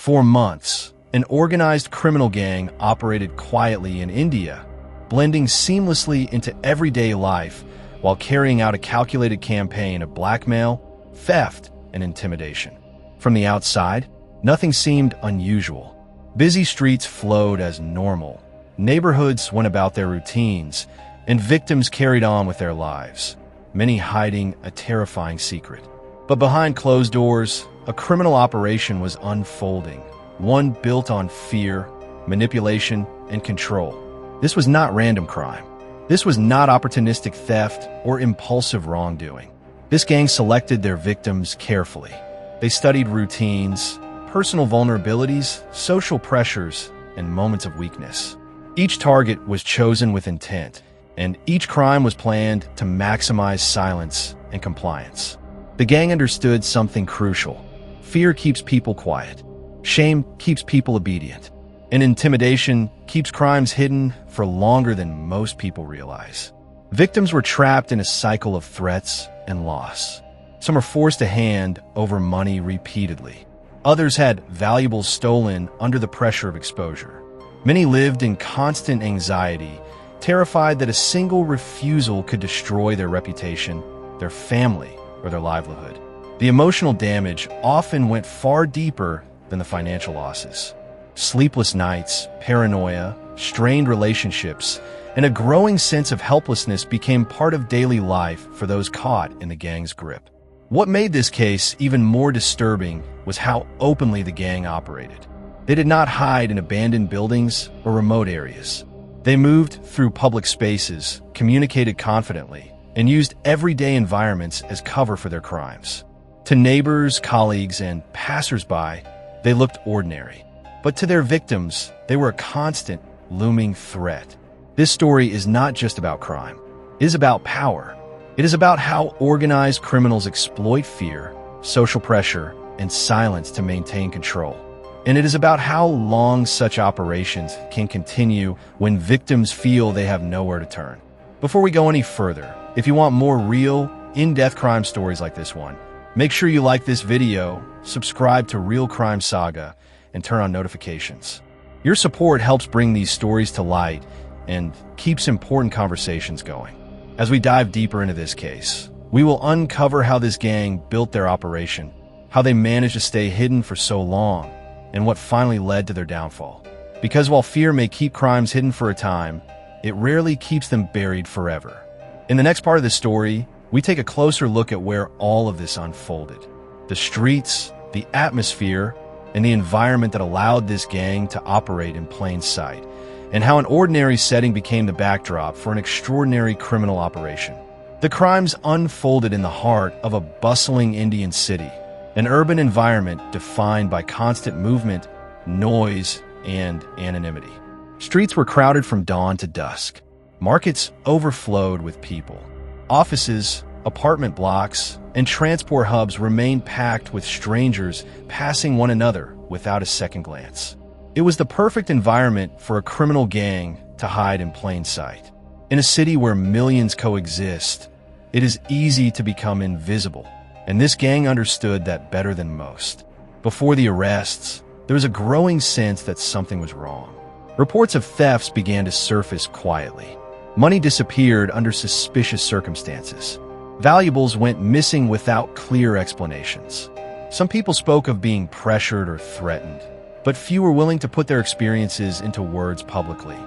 For months, an organized criminal gang operated quietly in India, blending seamlessly into everyday life while carrying out a calculated campaign of blackmail, theft, and intimidation. From the outside, nothing seemed unusual. Busy streets flowed as normal, neighborhoods went about their routines, and victims carried on with their lives, many hiding a terrifying secret. But behind closed doors, a criminal operation was unfolding, one built on fear, manipulation, and control. This was not random crime. This was not opportunistic theft or impulsive wrongdoing. This gang selected their victims carefully. They studied routines, personal vulnerabilities, social pressures, and moments of weakness. Each target was chosen with intent, and each crime was planned to maximize silence and compliance. The gang understood something crucial. Fear keeps people quiet. Shame keeps people obedient. And intimidation keeps crimes hidden for longer than most people realize. Victims were trapped in a cycle of threats and loss. Some were forced to hand over money repeatedly. Others had valuables stolen under the pressure of exposure. Many lived in constant anxiety, terrified that a single refusal could destroy their reputation, their family, or their livelihood. The emotional damage often went far deeper than the financial losses. Sleepless nights, paranoia, strained relationships, and a growing sense of helplessness became part of daily life for those caught in the gang's grip. What made this case even more disturbing was how openly the gang operated. They did not hide in abandoned buildings or remote areas. They moved through public spaces, communicated confidently, and used everyday environments as cover for their crimes. To neighbors, colleagues, and passersby, they looked ordinary. But to their victims, they were a constant, looming threat. This story is not just about crime. It is about power. It is about how organized criminals exploit fear, social pressure, and silence to maintain control. And it is about how long such operations can continue when victims feel they have nowhere to turn. Before we go any further, if you want more real, in-depth crime stories like this one, make sure you like this video, subscribe to Real Crime Saga, and turn on notifications. Your support helps bring these stories to light and keeps important conversations going. As we dive deeper into this case, we will uncover how this gang built their operation, how they managed to stay hidden for so long, and what finally led to their downfall. Because while fear may keep crimes hidden for a time, it rarely keeps them buried forever. In the next part of the story, we take a closer look at where all of this unfolded. The streets, the atmosphere, and the environment that allowed this gang to operate in plain sight, and how an ordinary setting became the backdrop for an extraordinary criminal operation. The crimes unfolded in the heart of a bustling Indian city, an urban environment defined by constant movement, noise, and anonymity. Streets were crowded from dawn to dusk. Markets overflowed with people. Offices, apartment blocks, and transport hubs remained packed with strangers passing one another without a second glance. It was the perfect environment for a criminal gang to hide in plain sight. In a city where millions coexist, it is easy to become invisible, and this gang understood that better than most. Before the arrests, there was a growing sense that something was wrong. Reports of thefts began to surface quietly. Money disappeared under suspicious circumstances. Valuables went missing without clear explanations. Some people spoke of being pressured or threatened, but few were willing to put their experiences into words publicly.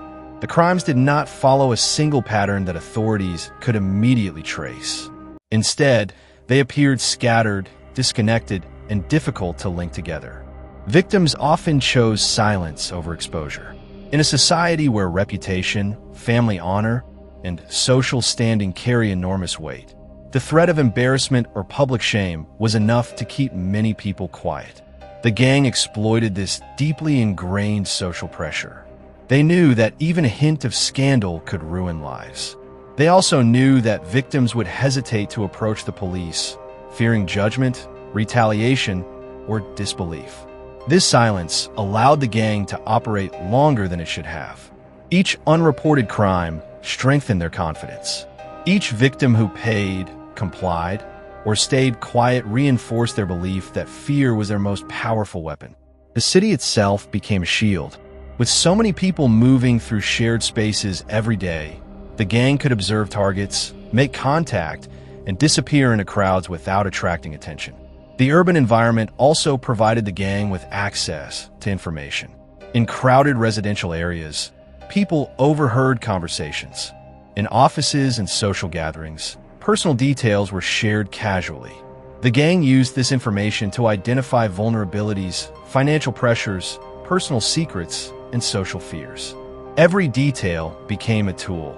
The crimes did not follow a single pattern that authorities could immediately trace. Instead, they appeared scattered, disconnected, and difficult to link together. Victims often chose silence over exposure. In a society where reputation, family honor, and social standing carry enormous weight, the threat of embarrassment or public shame was enough to keep many people quiet. The gang exploited this deeply ingrained social pressure. They knew that even a hint of scandal could ruin lives. They also knew that victims would hesitate to approach the police, fearing judgment, retaliation, or disbelief. This silence allowed the gang to operate longer than it should have. Each unreported crime strengthened their confidence. Each victim who paid, complied, or stayed quiet reinforced their belief that fear was their most powerful weapon. The city itself became a shield. With so many people moving through shared spaces every day, the gang could observe targets, make contact, and disappear into crowds without attracting attention. The urban environment also provided the gang with access to information. In crowded residential areas, people overheard conversations. In offices and social gatherings, personal details were shared casually. The gang used this information to identify vulnerabilities, financial pressures, personal secrets, and social fears. Every detail became a tool.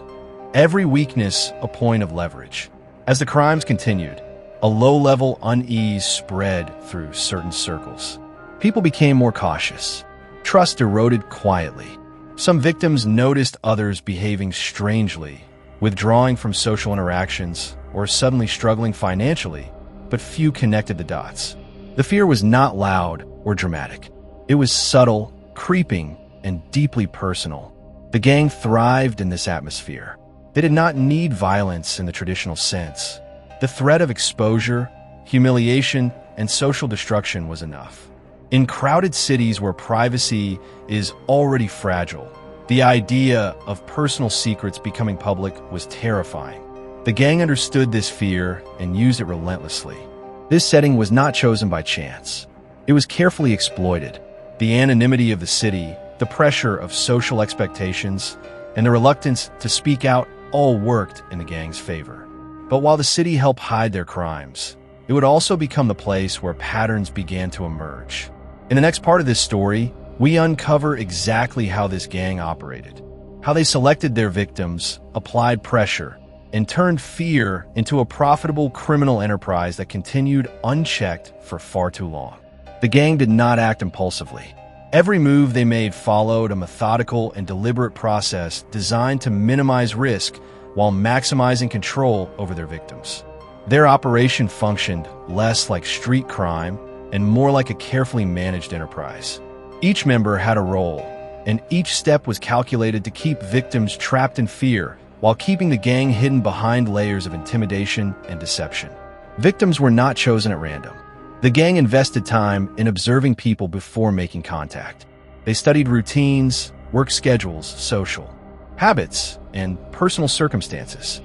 Every weakness a point of leverage. As the crimes continued, a low-level unease spread through certain circles. People became more cautious. Trust eroded quietly. Some victims noticed others behaving strangely, withdrawing from social interactions, or suddenly struggling financially, but few connected the dots. The fear was not loud or dramatic. It was subtle, creeping, and deeply personal. The gang thrived in this atmosphere. They did not need violence in the traditional sense. The threat of exposure, humiliation, and social destruction was enough. In crowded cities where privacy is already fragile, the idea of personal secrets becoming public was terrifying. The gang understood this fear and used it relentlessly. This setting was not chosen by chance. It was carefully exploited. The anonymity of the city, the pressure of social expectations, and the reluctance to speak out all worked in the gang's favor. But while the city helped hide their crimes, it would also become the place where patterns began to emerge. In the next part of this story, we uncover exactly how this gang operated, how they selected their victims, applied pressure, and turned fear into a profitable criminal enterprise that continued unchecked for far too long. The gang did not act impulsively. Every move they made followed a methodical and deliberate process designed to minimize risk while maximizing control over their victims. Their operation functioned less like street crime and more like a carefully managed enterprise. Each member had a role, and each step was calculated to keep victims trapped in fear while keeping the gang hidden behind layers of intimidation and deception. Victims were not chosen at random. The gang invested time in observing people before making contact. They studied routines, work schedules, social habits, and personal circumstances.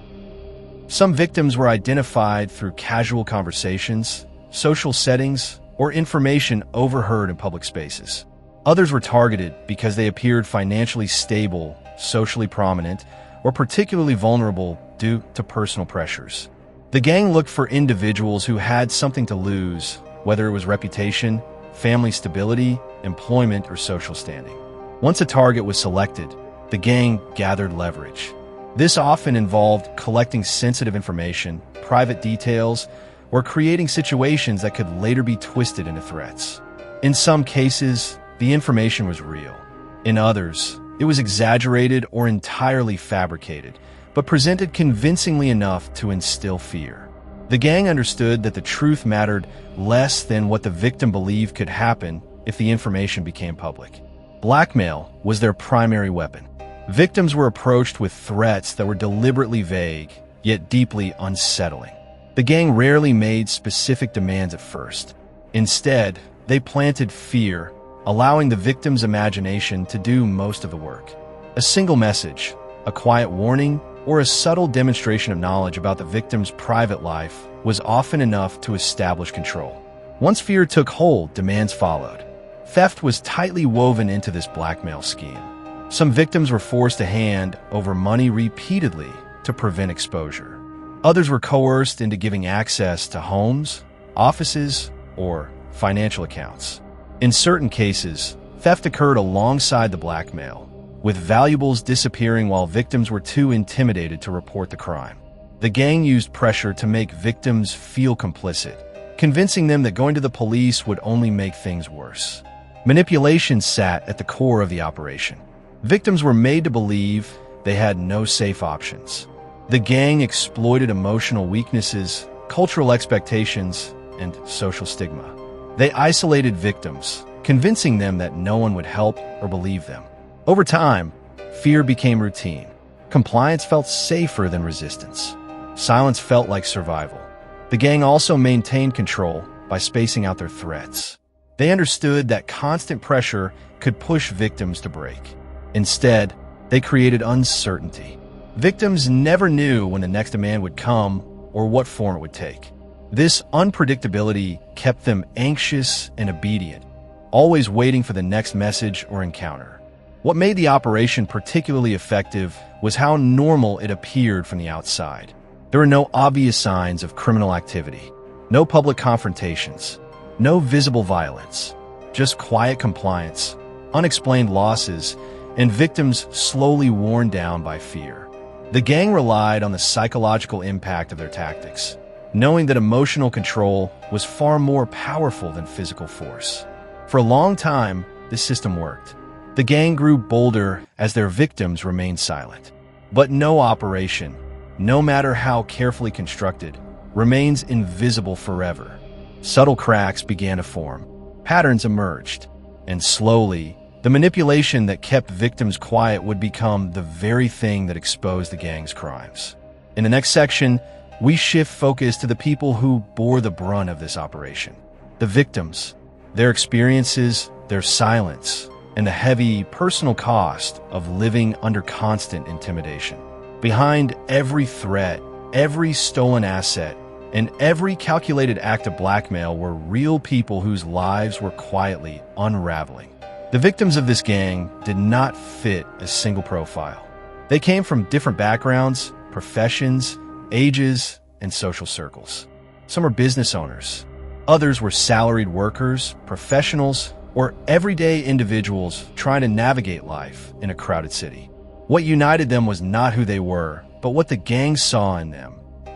Some victims were identified through casual conversations, social settings, or information overheard in public spaces. Others were targeted because they appeared financially stable, socially prominent, or particularly vulnerable due to personal pressures. The gang looked for individuals who had something to lose, whether it was reputation, family stability, employment, or social standing. Once a target was selected, the gang gathered leverage. This often involved collecting sensitive information, private details, or creating situations that could later be twisted into threats. In some cases, the information was real. In others, it was exaggerated or entirely fabricated, but presented convincingly enough to instill fear. The gang understood that the truth mattered less than what the victim believed could happen if the information became public. Blackmail was their primary weapon. Victims were approached with threats that were deliberately vague, yet deeply unsettling. The gang rarely made specific demands at first. Instead, they planted fear, allowing the victim's imagination to do most of the work. A single message, a quiet warning, or a subtle demonstration of knowledge about the victim's private life was often enough to establish control. Once fear took hold, demands followed. Theft was tightly woven into this blackmail scheme. Some victims were forced to hand over money repeatedly to prevent exposure. Others were coerced into giving access to homes, offices, or financial accounts. In certain cases, theft occurred alongside the blackmail, with valuables disappearing while victims were too intimidated to report the crime. The gang used pressure to make victims feel complicit, convincing them that going to the police would only make things worse. Manipulation sat at the core of the operation. Victims were made to believe they had no safe options. The gang exploited emotional weaknesses, cultural expectations, and social stigma. They isolated victims, convincing them that no one would help or believe them. Over time, fear became routine. Compliance felt safer than resistance. Silence felt like survival. The gang also maintained control by spacing out their threats. They understood that constant pressure could push victims to break. Instead, they created uncertainty. Victims never knew when the next demand would come or what form it would take. This unpredictability kept them anxious and obedient, always waiting for the next message or encounter. What made the operation particularly effective was how normal it appeared from the outside. There were no obvious signs of criminal activity, no public confrontations, no visible violence, just quiet compliance, unexplained losses, and victims slowly worn down by fear. The gang relied on the psychological impact of their tactics, knowing that emotional control was far more powerful than physical force. For a long time, this system worked. The gang grew bolder as their victims remained silent. But no operation, no matter how carefully constructed, remains invisible forever. Subtle cracks began to form, patterns emerged, and slowly, the manipulation that kept victims quiet would become the very thing that exposed the gang's crimes. In the next section, we shift focus to the people who bore the brunt of this operation. The victims, their experiences, their silence, and the heavy personal cost of living under constant intimidation. Behind every threat, every stolen asset, and every calculated act of blackmail were real people whose lives were quietly unraveling. The victims of this gang did not fit a single profile. They came from different backgrounds, professions, ages, and social circles. Some were business owners. Others were salaried workers, professionals, or everyday individuals trying to navigate life in a crowded city. What united them was not who they were, but what the gang saw in them: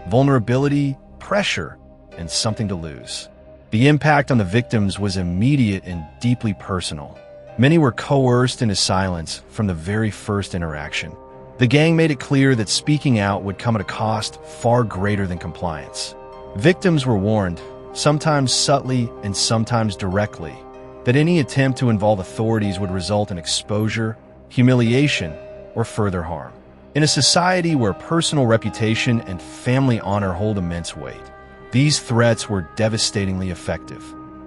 vulnerability, pressure, and something to lose. The impact on the victims was immediate and deeply personal. Many were coerced into silence from the very first interaction. The gang made it clear that speaking out would come at a cost far greater than compliance. Victims were warned, sometimes subtly and sometimes directly, that any attempt to involve authorities would result in exposure, humiliation, or further harm. In a society where personal reputation and family honor hold immense weight, these threats were devastatingly effective.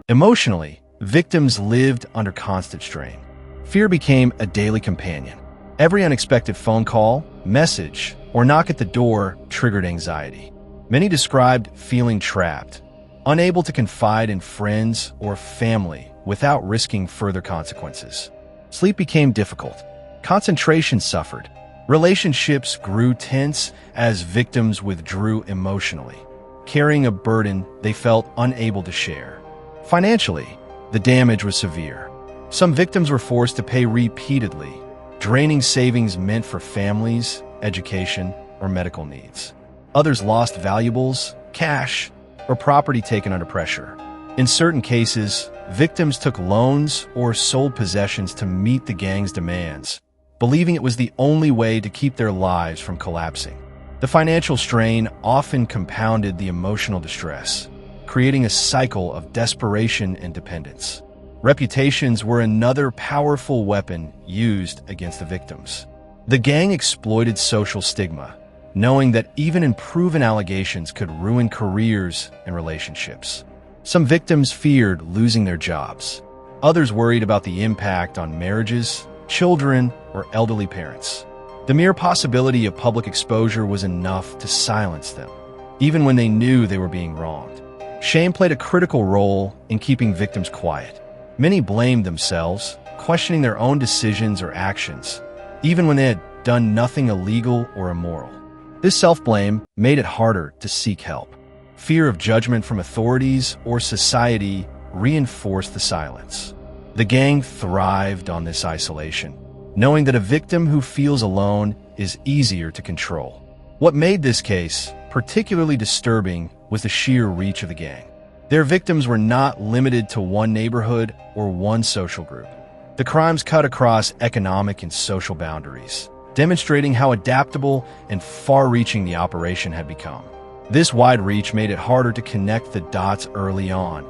Emotionally, victims lived under constant strain. Fear became a daily companion. Every unexpected phone call, message, or knock at the door triggered anxiety. Many described feeling trapped, unable to confide in friends or family without risking further consequences. Sleep became difficult. Concentration suffered. Relationships grew tense as victims withdrew emotionally, carrying a burden they felt unable to share. Financially, the damage was severe. Some victims were forced to pay repeatedly, draining savings meant for families, education, or medical needs. Others lost valuables, cash, or property taken under pressure. In certain cases, victims took loans or sold possessions to meet the gang's demands, believing it was the only way to keep their lives from collapsing. The financial strain often compounded the emotional distress, creating a cycle of desperation and dependence. Reputations were another powerful weapon used against the victims. The gang exploited social stigma, knowing that even unproven allegations could ruin careers and relationships. Some victims feared losing their jobs. Others worried about the impact on marriages, children, or elderly parents. The mere possibility of public exposure was enough to silence them, even when they knew they were being wronged. Shame played a critical role in keeping victims quiet. Many blamed themselves, questioning their own decisions or actions, even when they had done nothing illegal or immoral. This self-blame made it harder to seek help. Fear of judgment from authorities or society reinforced the silence. The gang thrived on this isolation, knowing that a victim who feels alone is easier to control. What made this case particularly disturbing was the sheer reach of the gang. Their victims were not limited to one neighborhood or one social group. The crimes cut across economic and social boundaries, demonstrating how adaptable and far-reaching the operation had become. This wide reach made it harder to connect the dots early on,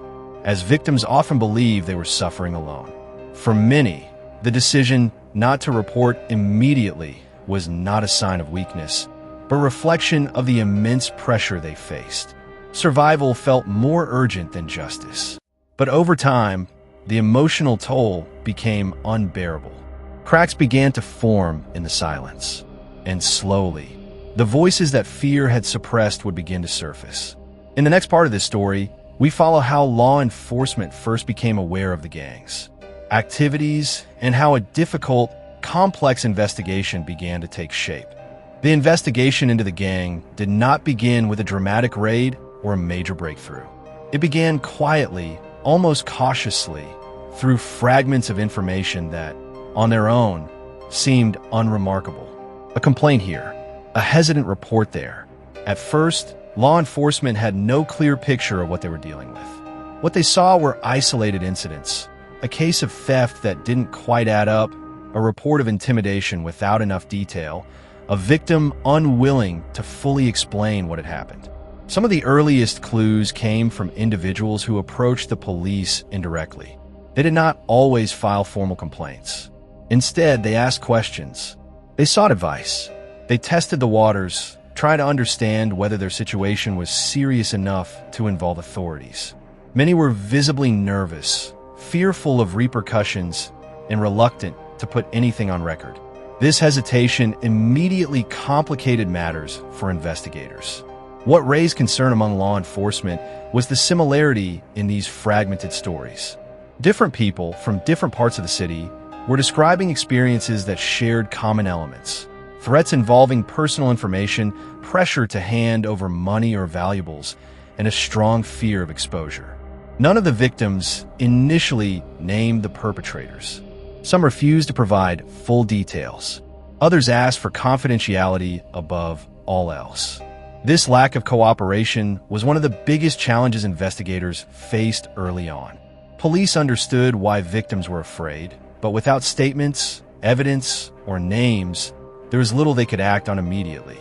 as victims often believed they were suffering alone. For many, the decision not to report immediately was not a sign of weakness, but a reflection of the immense pressure they faced. Survival felt more urgent than justice. But over time, the emotional toll became unbearable. Cracks began to form in the silence, and slowly, the voices that fear had suppressed would begin to surface. In the next part of this story, we follow how law enforcement first became aware of the gangs, activities, and how a difficult, complex investigation began to take shape. The investigation into the gang did not begin with a dramatic raid or a major breakthrough. It began quietly, almost cautiously, through fragments of information that, on their own, seemed unremarkable. A complaint here, a hesitant report there. At first, law enforcement had no clear picture of what they were dealing with. What they saw were isolated incidents, a case of theft that didn't quite add up, a report of intimidation without enough detail, a victim unwilling to fully explain what had happened. Some of the earliest clues came from individuals who approached the police indirectly. They did not always file formal complaints. Instead, they asked questions. They sought advice. They tested the waters, trying to understand whether their situation was serious enough to involve authorities. Many were visibly nervous, fearful of repercussions, and reluctant to put anything on record. This hesitation immediately complicated matters for investigators. What raised concern among law enforcement was the similarity in these fragmented stories. Different people from different parts of the city were describing experiences that shared common elements. Threats involving personal information, pressure to hand over money or valuables, and a strong fear of exposure. None of the victims initially named the perpetrators. Some refused to provide full details. Others asked for confidentiality above all else. This lack of cooperation was one of the biggest challenges investigators faced early on. Police understood why victims were afraid, but without statements, evidence, or names, there was little they could act on immediately.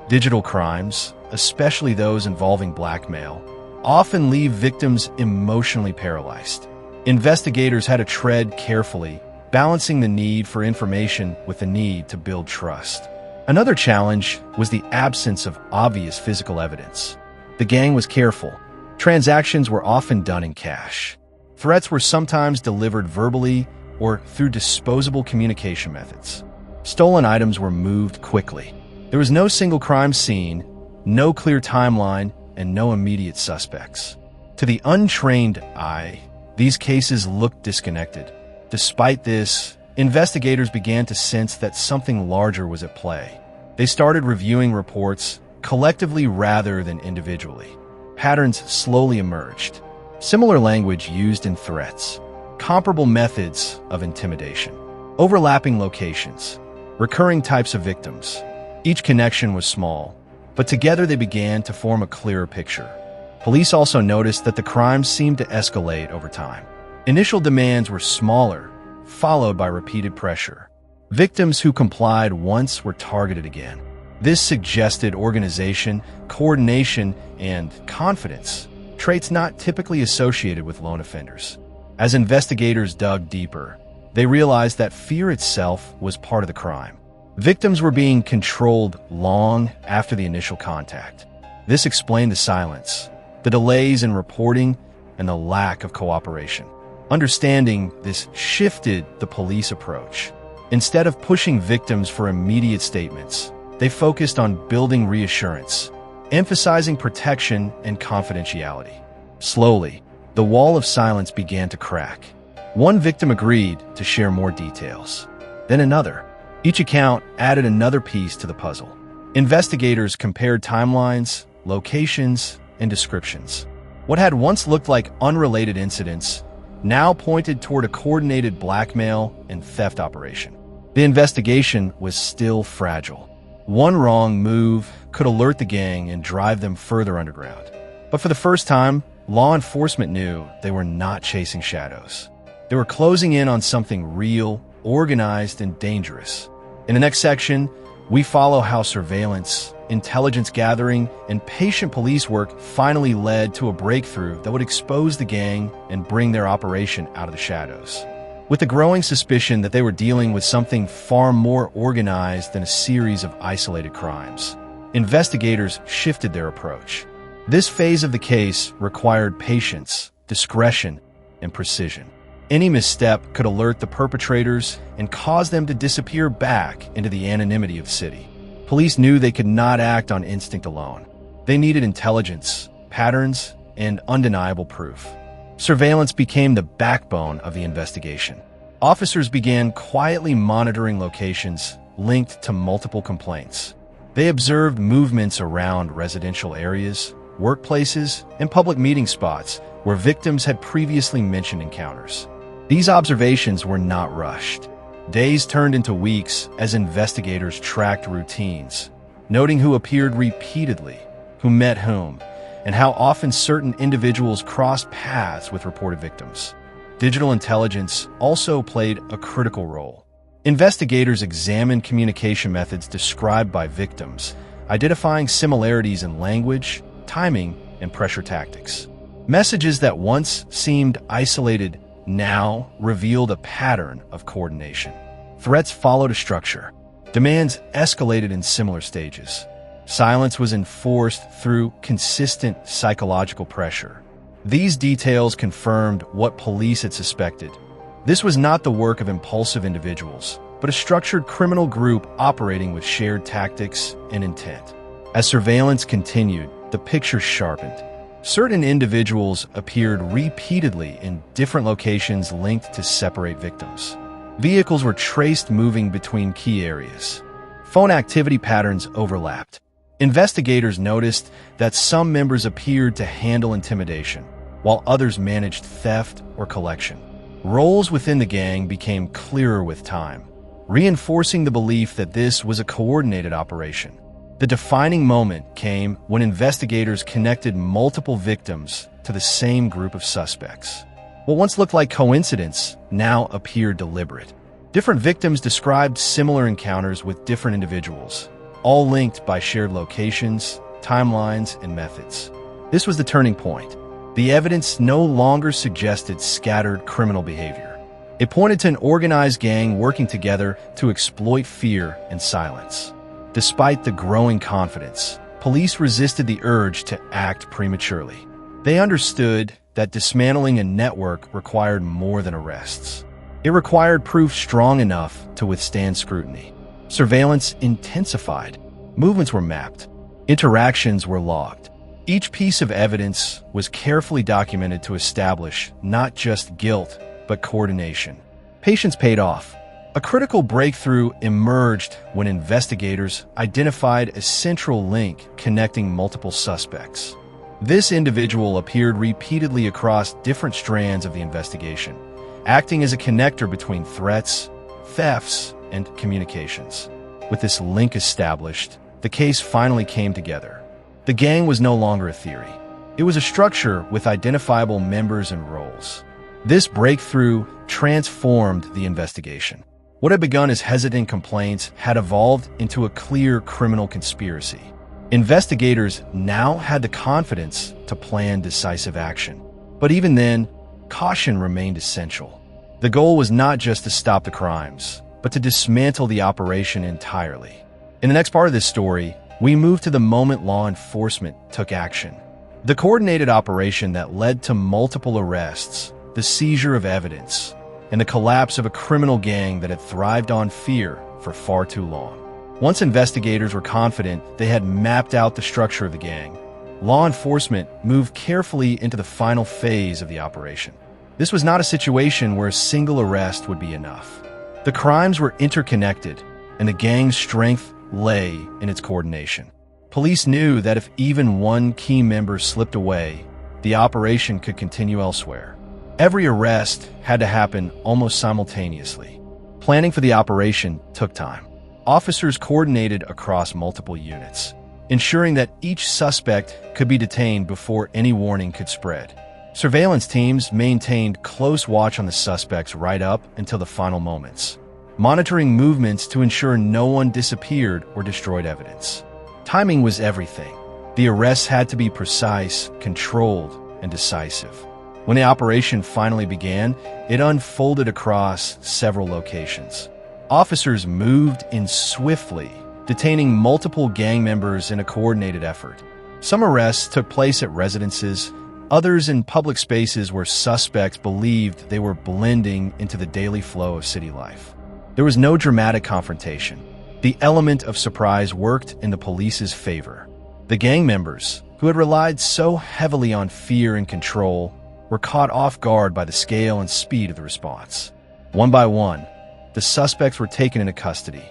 Digital crimes, especially those involving blackmail, often leave victims emotionally paralyzed. Investigators had to tread carefully, balancing the need for information with the need to build trust. Another challenge was the absence of obvious physical evidence. The gang was careful. Transactions were often done in cash. Threats were sometimes delivered verbally or through disposable communication methods. Stolen items were moved quickly. There was no single crime scene, no clear timeline, and no immediate suspects. To the untrained eye, these cases looked disconnected. Despite this, investigators began to sense that something larger was at play. They started reviewing reports collectively rather than individually. Patterns slowly emerged. Similar language used in threats, comparable methods of intimidation, overlapping locations, recurring types of victims. Each connection was small, but together they began to form a clearer picture. Police also noticed that the crimes seemed to escalate over time. Initial demands were smaller, followed by repeated pressure. Victims who complied once were targeted again. This suggested organization, coordination, and confidence, traits not typically associated with lone offenders. As investigators dug deeper, they realized that fear itself was part of the crime. Victims were being controlled long after the initial contact. This explained the silence, the delays in reporting, and the lack of cooperation. Understanding this shifted the police approach. Instead of pushing victims for immediate statements, they focused on building reassurance, emphasizing protection and confidentiality. Slowly, the wall of silence began to crack. One victim agreed to share more details, then another. Each account added another piece to the puzzle. Investigators compared timelines, locations, and descriptions. What had once looked like unrelated incidents now pointed toward a coordinated blackmail and theft operation. The investigation was still fragile. One wrong move could alert the gang and drive them further underground. But for the first time, law enforcement knew they were not chasing shadows. They were closing in on something real, organized, and dangerous. In the next section, we follow how surveillance, intelligence gathering, and patient police work finally led to a breakthrough that would expose the gang and bring their operation out of the shadows. With the growing suspicion that they were dealing with something far more organized than a series of isolated crimes, investigators shifted their approach. This phase of the case required patience, discretion, and precision. Any misstep could alert the perpetrators and cause them to disappear back into the anonymity of the city. Police knew they could not act on instinct alone. They needed intelligence, patterns, and undeniable proof. Surveillance became the backbone of the investigation. Officers began quietly monitoring locations linked to multiple complaints. They observed movements around residential areas, workplaces, and public meeting spots where victims had previously mentioned encounters. These observations were not rushed. Days turned into weeks as investigators tracked routines, noting who appeared repeatedly, who met whom, and how often certain individuals crossed paths with reported victims. Digital intelligence also played a critical role. Investigators examined communication methods described by victims, identifying similarities in language, timing, and pressure tactics. Messages that once seemed isolated now revealed a pattern of coordination. Threats followed a structure. Demands escalated in similar stages. Silence was enforced through consistent psychological pressure. These details confirmed what police had suspected. This was not the work of impulsive individuals, but a structured criminal group operating with shared tactics and intent. As surveillance continued, the picture sharpened. Certain individuals appeared repeatedly in different locations linked to separate victims. Vehicles were traced moving between key areas. Phone activity patterns overlapped. Investigators noticed that some members appeared to handle intimidation, while others managed theft or collection. Roles within the gang became clearer with time, reinforcing the belief that this was a coordinated operation. The defining moment came when investigators connected multiple victims to the same group of suspects. What once looked like coincidence now appeared deliberate. Different victims described similar encounters with different individuals, all linked by shared locations, timelines, and methods. This was the turning point. The evidence no longer suggested scattered criminal behavior. It pointed to an organized gang working together to exploit fear and silence. Despite the growing confidence, police resisted the urge to act prematurely. They understood that dismantling a network required more than arrests. It required proof strong enough to withstand scrutiny. Surveillance intensified. Movements were mapped. Interactions were logged. Each piece of evidence was carefully documented to establish not just guilt, but coordination. Patience paid off. A critical breakthrough emerged when investigators identified a central link connecting multiple suspects. This individual appeared repeatedly across different strands of the investigation, acting as a connector between threats, thefts, and communications. With this link established, the case finally came together. The gang was no longer a theory. It was a structure with identifiable members and roles. This breakthrough transformed the investigation. What had begun as hesitant complaints had evolved into a clear criminal conspiracy. Investigators now had the confidence to plan decisive action. But even then, caution remained essential. The goal was not just to stop the crimes, but to dismantle the operation entirely. In the next part of this story, we move to the moment law enforcement took action. The coordinated operation that led to multiple arrests, the seizure of evidence, and the collapse of a criminal gang that had thrived on fear for far too long. Once investigators were confident they had mapped out the structure of the gang, law enforcement moved carefully into the final phase of the operation. This was not a situation where a single arrest would be enough. The crimes were interconnected, and the gang's strength lay in its coordination. Police knew that if even one key member slipped away, the operation could continue elsewhere. Every arrest had to happen almost simultaneously. Planning for the operation took time. Officers coordinated across multiple units, ensuring that each suspect could be detained before any warning could spread. Surveillance teams maintained close watch on the suspects right up until the final moments, monitoring movements to ensure no one disappeared or destroyed evidence. Timing was everything. The arrests had to be precise, controlled, and decisive. When the operation finally began, it unfolded across several locations. Officers moved in swiftly, detaining multiple gang members in a coordinated effort. Some arrests took place at residences, others in public spaces where suspects believed they were blending into the daily flow of city life. There was no dramatic confrontation. The element of surprise worked in the police's favor. The gang members, who had relied so heavily on fear and control, were caught off guard by the scale and speed of the response. One by one, the suspects were taken into custody.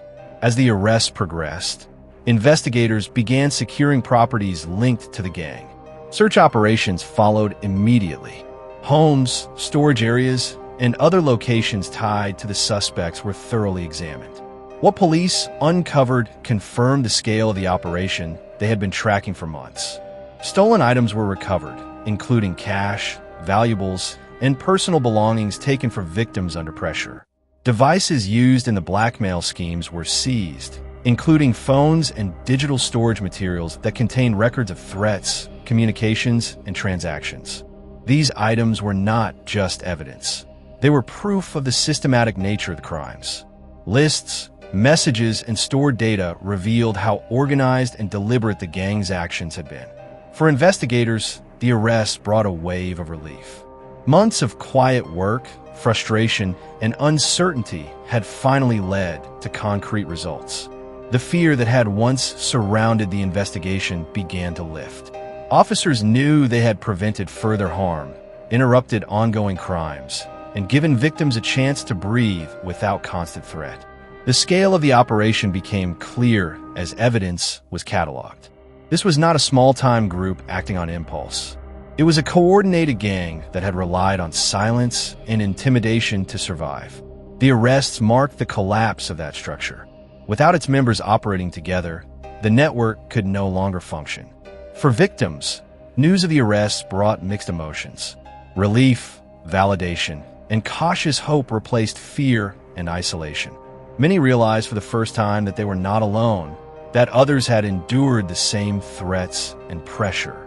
As the arrests progressed, investigators began securing properties linked to the gang. Search operations followed immediately. Homes, storage areas, and other locations tied to the suspects were thoroughly examined. What police uncovered confirmed the scale of the operation they had been tracking for months. Stolen items were recovered, including cash, valuables, and personal belongings taken from victims under pressure. Devices used in the blackmail schemes were seized, including phones and digital storage materials that contained records of threats, communications, and transactions. These items were not just evidence. They were proof of the systematic nature of the crimes. Lists, messages, and stored data revealed how organized and deliberate the gang's actions had been. For investigators, the arrests brought a wave of relief. Months of quiet work, frustration, and uncertainty had finally led to concrete results. The fear that had once surrounded the investigation began to lift. Officers knew they had prevented further harm, interrupted ongoing crimes, and given victims a chance to breathe without constant threat. The scale of the operation became clear as evidence was cataloged. This was not a small-time group acting on impulse. It was a coordinated gang that had relied on silence and intimidation to survive. The arrests marked the collapse of that structure. Without its members operating together, the network could no longer function. For victims, news of the arrests brought mixed emotions. Relief, validation, and cautious hope replaced fear and isolation. Many realized for the first time that they were not alone, that others had endured the same threats and pressure.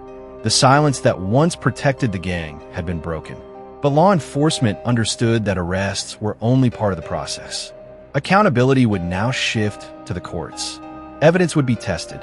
The silence that once protected the gang had been broken. But law enforcement understood that arrests were only part of the process. Accountability would now shift to the courts. Evidence would be tested,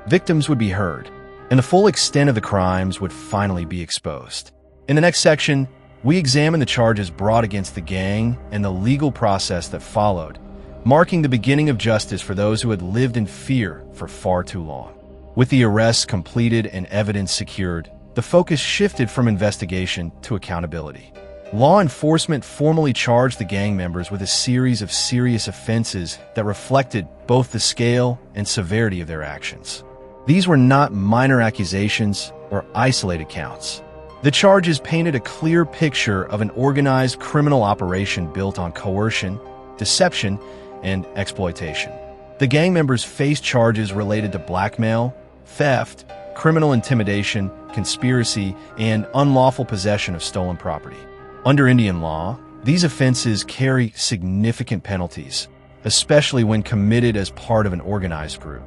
victims would be heard, and the full extent of the crimes would finally be exposed. In the next section, we examine the charges brought against the gang and the legal process that followed, marking the beginning of justice for those who had lived in fear for far too long. With the arrests completed and evidence secured, the focus shifted from investigation to accountability. Law enforcement formally charged the gang members with a series of serious offenses that reflected both the scale and severity of their actions. These were not minor accusations or isolated counts. The charges painted a clear picture of an organized criminal operation built on coercion, deception, and exploitation. The gang members faced charges related to blackmail, theft, criminal intimidation, conspiracy, and unlawful possession of stolen property. Under Indian law, these offenses carry significant penalties, especially when committed as part of an organized group.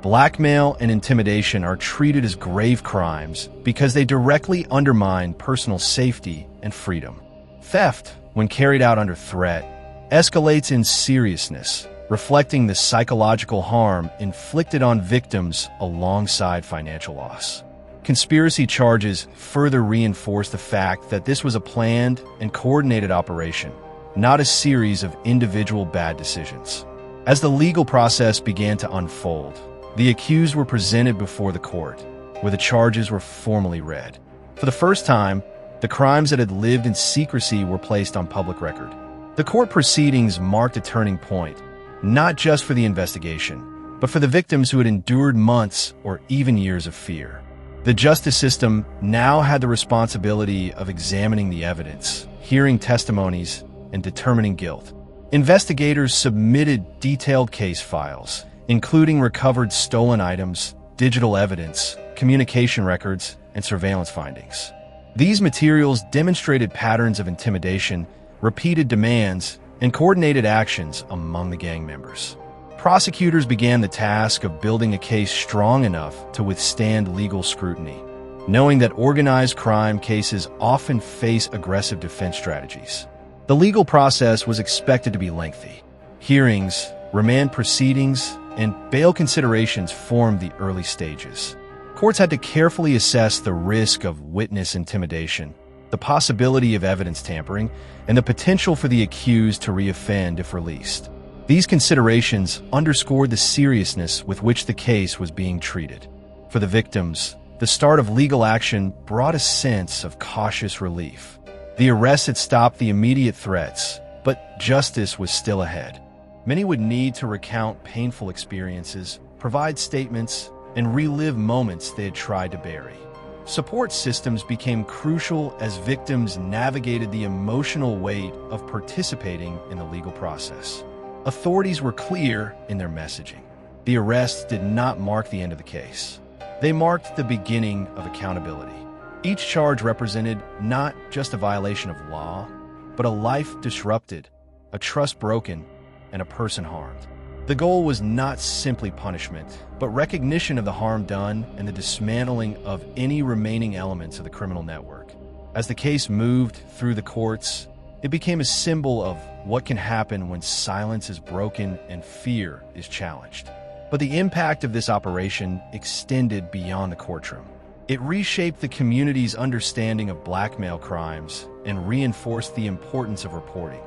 Blackmail and intimidation are treated as grave crimes because they directly undermine personal safety and freedom. Theft, when carried out under threat, escalates in seriousness, reflecting the psychological harm inflicted on victims alongside financial loss. Conspiracy charges further reinforce the fact that this was a planned and coordinated operation, not a series of individual bad decisions. As the legal process began to unfold, the accused were presented before the court, where the charges were formally read. For the first time, the crimes that had lived in secrecy were placed on public record. The court proceedings marked a turning point, not just for the investigation, but for the victims who had endured months or even years of fear. The justice system now had the responsibility of examining the evidence, hearing testimonies, and determining guilt. Investigators submitted detailed case files, including recovered stolen items, digital evidence, communication records, and surveillance findings. These materials demonstrated patterns of intimidation, repeated demands, and coordinated actions among the gang members. Prosecutors began the task of building a case strong enough to withstand legal scrutiny, knowing that organized crime cases often face aggressive defense strategies. The legal process was expected to be lengthy. Hearings, remand proceedings, and bail considerations formed the early stages. Courts had to carefully assess the risk of witness intimidation, the possibility of evidence tampering, and the potential for the accused to reoffend if released. These considerations underscored the seriousness with which the case was being treated. For the victims, the start of legal action brought a sense of cautious relief. The arrest had stopped the immediate threats, but justice was still ahead. Many would need to recount painful experiences, provide statements, and relive moments they had tried to bury. Support systems became crucial as victims navigated the emotional weight of participating in the legal process. Authorities were clear in their messaging. The arrests did not mark the end of the case. They marked the beginning of accountability. Each charge represented not just a violation of law, but a life disrupted, a trust broken, and a person harmed. The goal was not simply punishment, but recognition of the harm done and the dismantling of any remaining elements of the criminal network. As the case moved through the courts, it became a symbol of what can happen when silence is broken and fear is challenged. But the impact of this operation extended beyond the courtroom. It reshaped the community's understanding of blackmail crimes and reinforced the importance of reporting,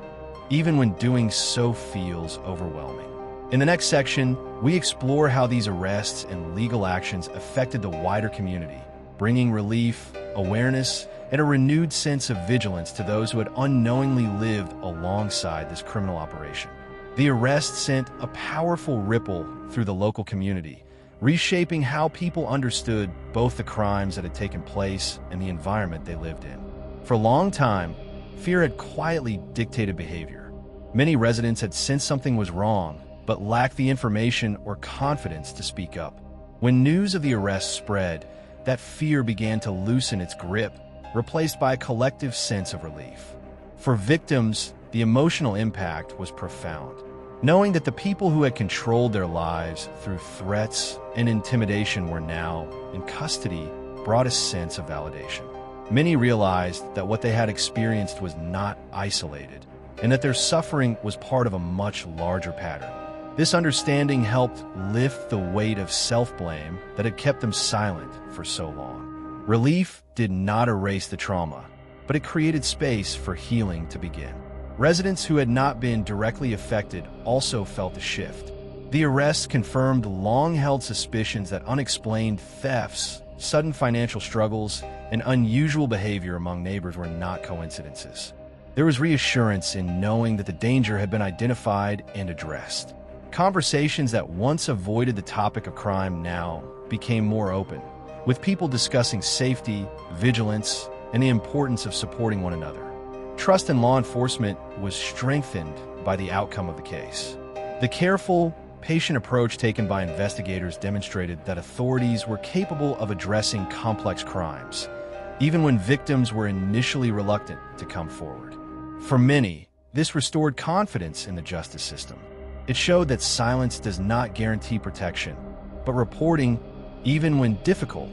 even when doing so feels overwhelming. In the next section, we explore how these arrests and legal actions affected the wider community, bringing relief, awareness, and a renewed sense of vigilance to those who had unknowingly lived alongside this criminal operation. The arrest sent a powerful ripple through the local community, reshaping how people understood both the crimes that had taken place and the environment they lived in. For a long time, fear had quietly dictated behavior. Many residents had sensed something was wrong, but lacked the information or confidence to speak up. When news of the arrest spread, that fear began to loosen its grip, replaced by a collective sense of relief. For victims, the emotional impact was profound. Knowing that the people who had controlled their lives through threats and intimidation were now in custody brought a sense of validation. Many realized that what they had experienced was not isolated, and that their suffering was part of a much larger pattern. This understanding helped lift the weight of self-blame that had kept them silent for so long. Relief did not erase the trauma, but it created space for healing to begin. Residents who had not been directly affected also felt a shift. The arrests confirmed long-held suspicions that unexplained thefts, sudden financial struggles, and unusual behavior among neighbors were not coincidences. There was reassurance in knowing that the danger had been identified and addressed. Conversations that once avoided the topic of crime now became more open, with people discussing safety, vigilance, and the importance of supporting one another. Trust in law enforcement was strengthened by the outcome of the case. The careful, patient approach taken by investigators demonstrated that authorities were capable of addressing complex crimes, even when victims were initially reluctant to come forward. For many, this restored confidence in the justice system. It showed that silence does not guarantee protection, but reporting, even when difficult,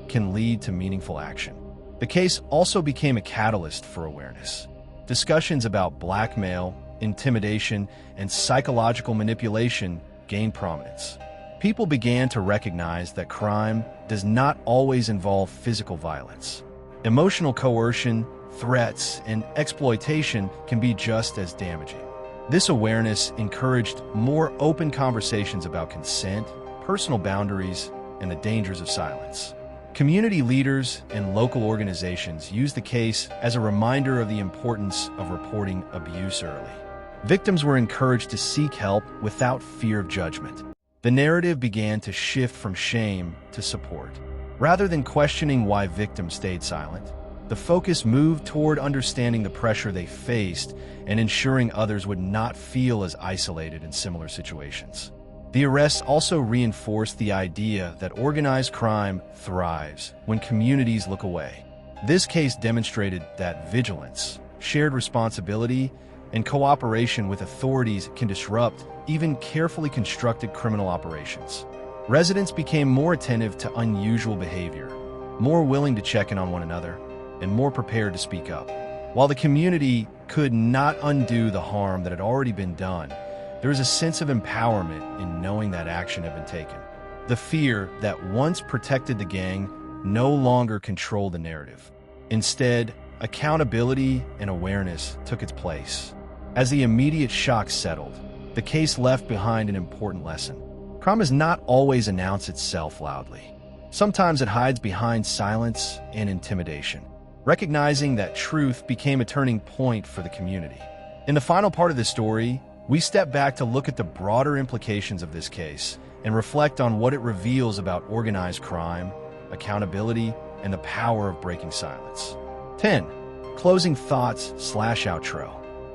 can lead to meaningful action. The case also became a catalyst for awareness. Discussions about blackmail, intimidation, and psychological manipulation gained prominence. People began to recognize that crime does not always involve physical violence. Emotional coercion, threats, and exploitation can be just as damaging. This awareness encouraged more open conversations about consent, personal boundaries, and the dangers of silence. Community leaders and local organizations used the case as a reminder of the importance of reporting abuse early. Victims were encouraged to seek help without fear of judgment. The narrative began to shift from shame to support. Rather than questioning why victims stayed silent, the focus moved toward understanding the pressure they faced and ensuring others would not feel as isolated in similar situations. The arrests also reinforced the idea that organized crime thrives when communities look away. This case demonstrated that vigilance, shared responsibility, and cooperation with authorities can disrupt even carefully constructed criminal operations. Residents became more attentive to unusual behavior, more willing to check in on one another, and more prepared to speak up. While the community could not undo the harm that had already been done, there was a sense of empowerment in knowing that action had been taken. The fear that once protected the gang no longer controlled the narrative. Instead, accountability and awareness took its place. As the immediate shock settled, the case left behind an important lesson. Crime does not always announce itself loudly. Sometimes it hides behind silence and intimidation. Recognizing that truth became a turning point for the community. In the final part of this story, we step back to look at the broader implications of this case and reflect on what it reveals about organized crime, accountability, and the power of breaking silence. 10. Closing thoughts/outro.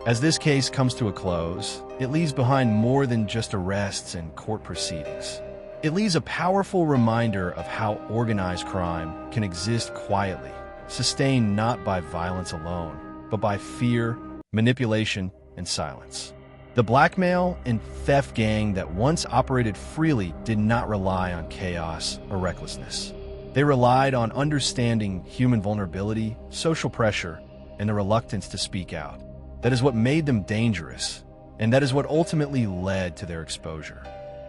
As this case comes to a close, it leaves behind more than just arrests and court proceedings. It leaves a powerful reminder of how organized crime can exist quietly, sustained not by violence alone, but by fear, manipulation, and silence. The blackmail and theft gang that once operated freely did not rely on chaos or recklessness. They relied on understanding human vulnerability, social pressure, and the reluctance to speak out. That is what made them dangerous, and that is what ultimately led to their exposure.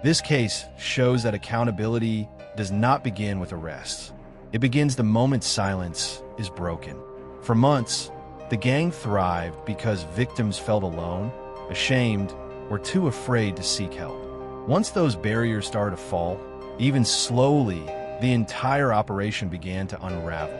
This case shows that accountability does not begin with arrests. It begins the moment silence is broken. For months, the gang thrived because victims felt alone, ashamed, or too afraid to seek help. Once those barriers started to fall, even slowly, the entire operation began to unravel.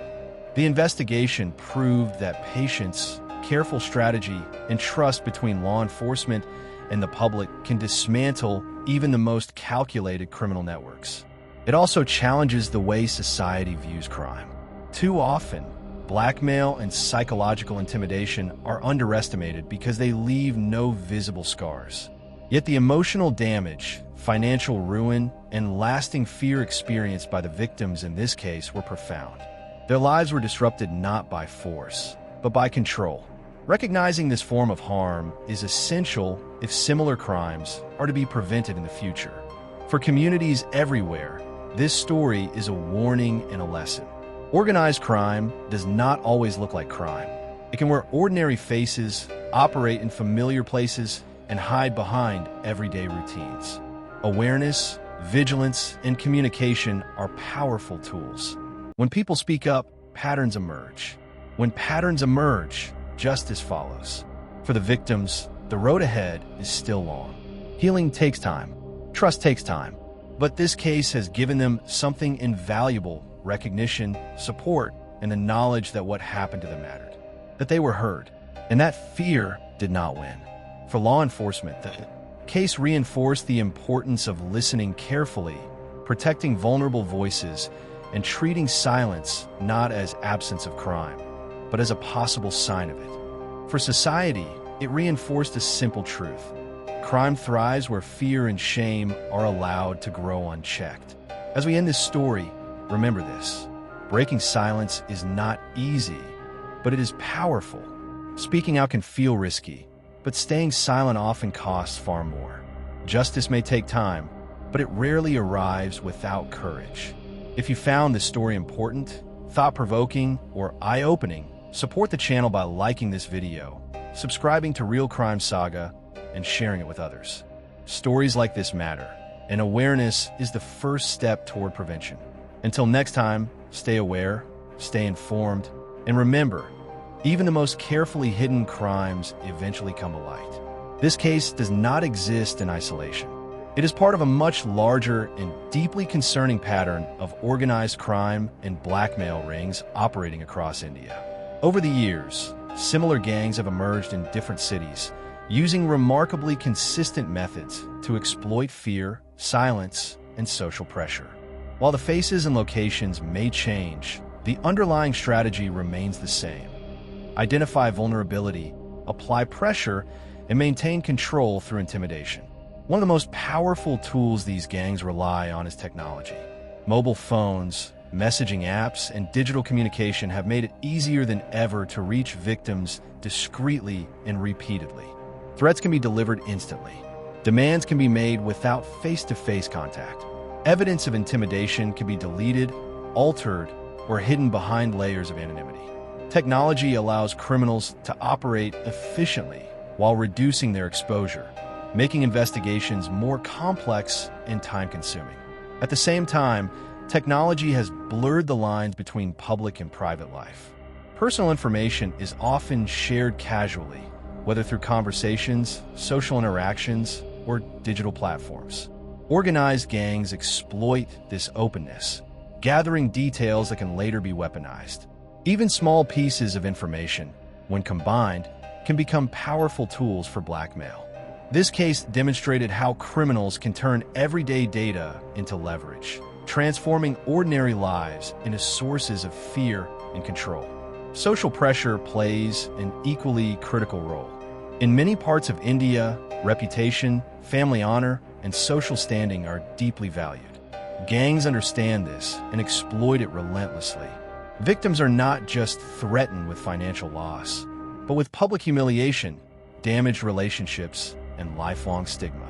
The investigation proved that patience, careful strategy, and trust between law enforcement and the public can dismantle even the most calculated criminal networks. It also challenges the way society views crime. Too often, blackmail and psychological intimidation are underestimated because they leave no visible scars. Yet the emotional damage, financial ruin, and lasting fear experienced by the victims in this case were profound. Their lives were disrupted not by force, but by control. Recognizing this form of harm is essential if similar crimes are to be prevented in the future. For communities everywhere, this story is a warning and a lesson. Organized crime does not always look like crime. It can wear ordinary faces, operate in familiar places, and hide behind everyday routines. Awareness, vigilance, and communication are powerful tools. When people speak up, patterns emerge. When patterns emerge, justice follows. For the victims, the road ahead is still long. Healing takes time. Trust takes time. But this case has given them something invaluable: recognition, support, and the knowledge that what happened to them mattered. That they were heard. And that fear did not win. For law enforcement, the case reinforced the importance of listening carefully, protecting vulnerable voices, and treating silence not as absence of crime, but as a possible sign of it. For society, it reinforced a simple truth. Crime thrives where fear and shame are allowed to grow unchecked. As we end this story, remember this: breaking silence is not easy, but it is powerful. Speaking out can feel risky, but staying silent often costs far more. Justice may take time, but it rarely arrives without courage. If you found this story important, thought-provoking, or eye-opening, support the channel by liking this video, subscribing to Real Crime Saga, and sharing it with others. Stories like this matter, and awareness is the first step toward prevention. Until next time, stay aware, stay informed, and remember, even the most carefully hidden crimes eventually come to light. This case does not exist in isolation. It is part of a much larger and deeply concerning pattern of organized crime and blackmail rings operating across India. Over the years, similar gangs have emerged in different cities, using remarkably consistent methods to exploit fear, silence, and social pressure. While the faces and locations may change, the underlying strategy remains the same. Identify vulnerability, apply pressure, and maintain control through intimidation. One of the most powerful tools these gangs rely on is technology. Mobile phones, messaging apps, and digital communication have made it easier than ever to reach victims discreetly and repeatedly. Threats can be delivered instantly. Demands can be made without face-to-face contact. Evidence of intimidation can be deleted, altered, or hidden behind layers of anonymity. Technology allows criminals to operate efficiently while reducing their exposure, making investigations more complex and time-consuming. At the same time, technology has blurred the lines between public and private life. Personal information is often shared casually, whether through conversations, social interactions, or digital platforms. Organized gangs exploit this openness, gathering details that can later be weaponized. Even small pieces of information, when combined, can become powerful tools for blackmail. This case demonstrated how criminals can turn everyday data into leverage, transforming ordinary lives into sources of fear and control. Social pressure plays an equally critical role. In many parts of India, reputation, family honor, and social standing are deeply valued. Gangs understand this and exploit it relentlessly. Victims are not just threatened with financial loss, but with public humiliation, damaged relationships, and lifelong stigma.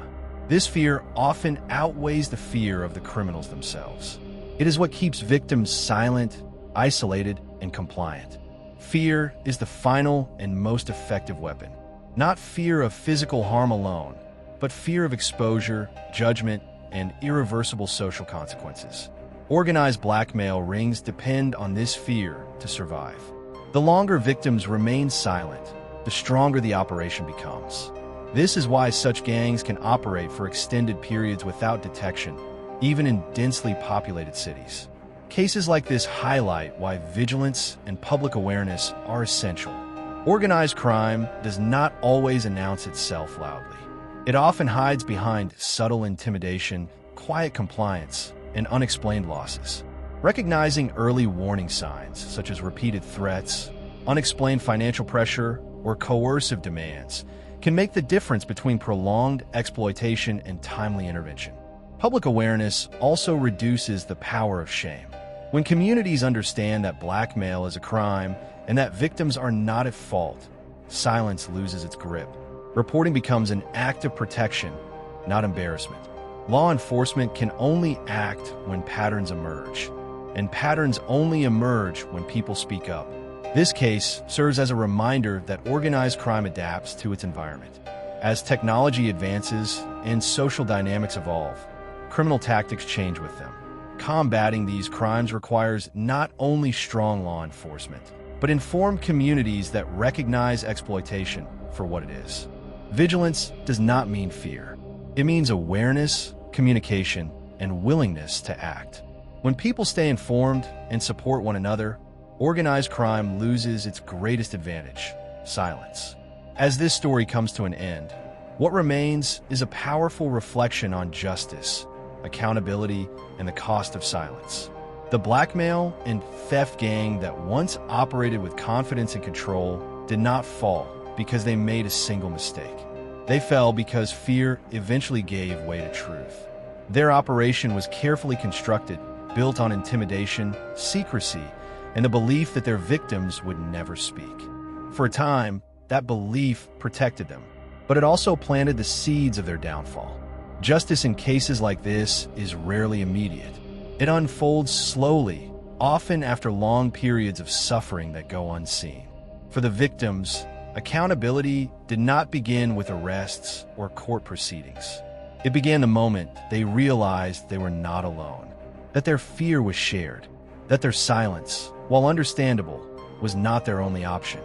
This fear often outweighs the fear of the criminals themselves. It is what keeps victims silent, isolated, and compliant. Fear is the final and most effective weapon. Not fear of physical harm alone, but fear of exposure, judgment, and irreversible social consequences. Organized blackmail rings depend on this fear to survive. The longer victims remain silent, the stronger the operation becomes. This is why such gangs can operate for extended periods without detection, even in densely populated cities. Cases like this highlight why vigilance and public awareness are essential. Organized crime does not always announce itself loudly. It often hides behind subtle intimidation, quiet compliance, and unexplained losses. Recognizing early warning signs, such as repeated threats, unexplained financial pressure, or coercive demands, can make the difference between prolonged exploitation and timely intervention. Public awareness also reduces the power of shame. When communities understand that blackmail is a crime and that victims are not at fault, silence loses its grip. Reporting becomes an act of protection, not embarrassment. Law enforcement can only act when patterns emerge, and patterns only emerge when people speak up. This case serves as a reminder that organized crime adapts to its environment. As technology advances and social dynamics evolve, criminal tactics change with them. Combating these crimes requires not only strong law enforcement, but informed communities that recognize exploitation for what it is. Vigilance does not mean fear. It means awareness, communication, and willingness to act. When people stay informed and support one another, organized crime loses its greatest advantage: silence. As this story comes to an end, what remains is a powerful reflection on justice, accountability, and the cost of silence. The blackmail and theft gang that once operated with confidence and control did not fall because they made a single mistake. They fell because fear eventually gave way to truth. Their operation was carefully constructed, built on intimidation, secrecy, and the belief that their victims would never speak. For a time, that belief protected them, but it also planted the seeds of their downfall. Justice in cases like this is rarely immediate. It unfolds slowly, often after long periods of suffering that go unseen. For the victims, accountability did not begin with arrests or court proceedings. It began the moment they realized they were not alone, that their fear was shared, that their silence, while understandable, was not their only option.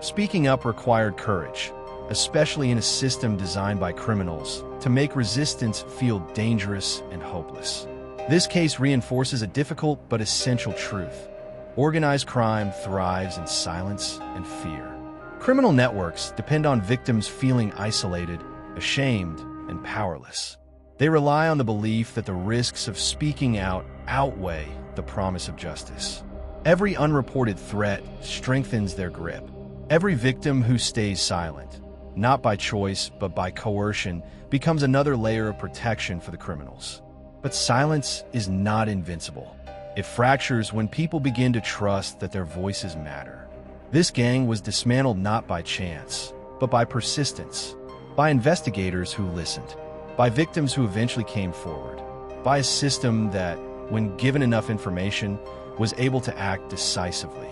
Speaking up required courage, especially in a system designed by criminals to make resistance feel dangerous and hopeless. This case reinforces a difficult but essential truth. Organized crime thrives in silence and fear. Criminal networks depend on victims feeling isolated, ashamed, and powerless. They rely on the belief that the risks of speaking out outweigh the promise of justice. Every unreported threat strengthens their grip. Every victim who stays silent, not by choice but by coercion, becomes another layer of protection for the criminals. But silence is not invincible. It fractures when people begin to trust that their voices matter. This gang was dismantled not by chance, but by persistence, by investigators who listened, by victims who eventually came forward, by a system that, when given enough information, was able to act decisively.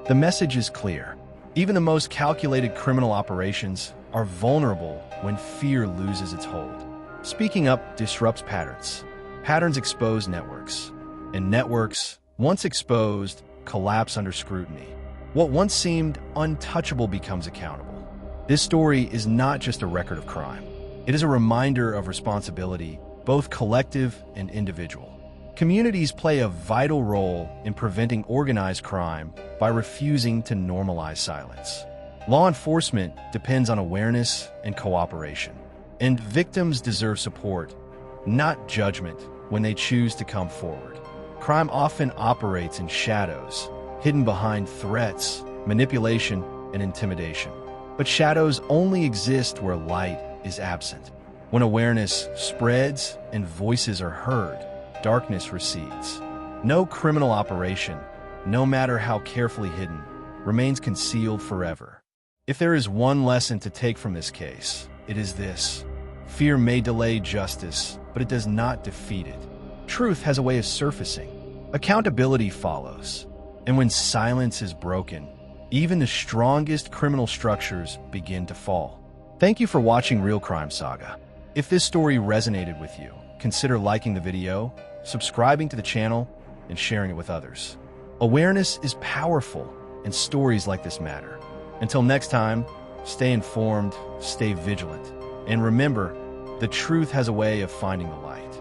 The message is clear. Even the most calculated criminal operations are vulnerable when fear loses its hold. Speaking up disrupts patterns. Patterns expose networks, and networks, once exposed, collapse under scrutiny. What once seemed untouchable becomes accountable. This story is not just a record of crime. It is a reminder of responsibility, both collective and individual. Communities play a vital role in preventing organized crime by refusing to normalize silence. Law enforcement depends on awareness and cooperation, and victims deserve support, not judgment, when they choose to come forward. Crime often operates in shadows, hidden behind threats, manipulation, and intimidation. But shadows only exist where light is absent. When awareness spreads and voices are heard, darkness recedes. No criminal operation, no matter how carefully hidden, remains concealed forever. If there is one lesson to take from this case, it is this: fear may delay justice, but it does not defeat it. Truth has a way of surfacing. Accountability follows. And when silence is broken, even the strongest criminal structures begin to fall. Thank you for watching Real Crime Saga. If this story resonated with you, consider liking the video, subscribing to the channel, and sharing it with others. Awareness is powerful, and stories like this matter. Until next time, stay informed, stay vigilant, and remember, the truth has a way of finding the light.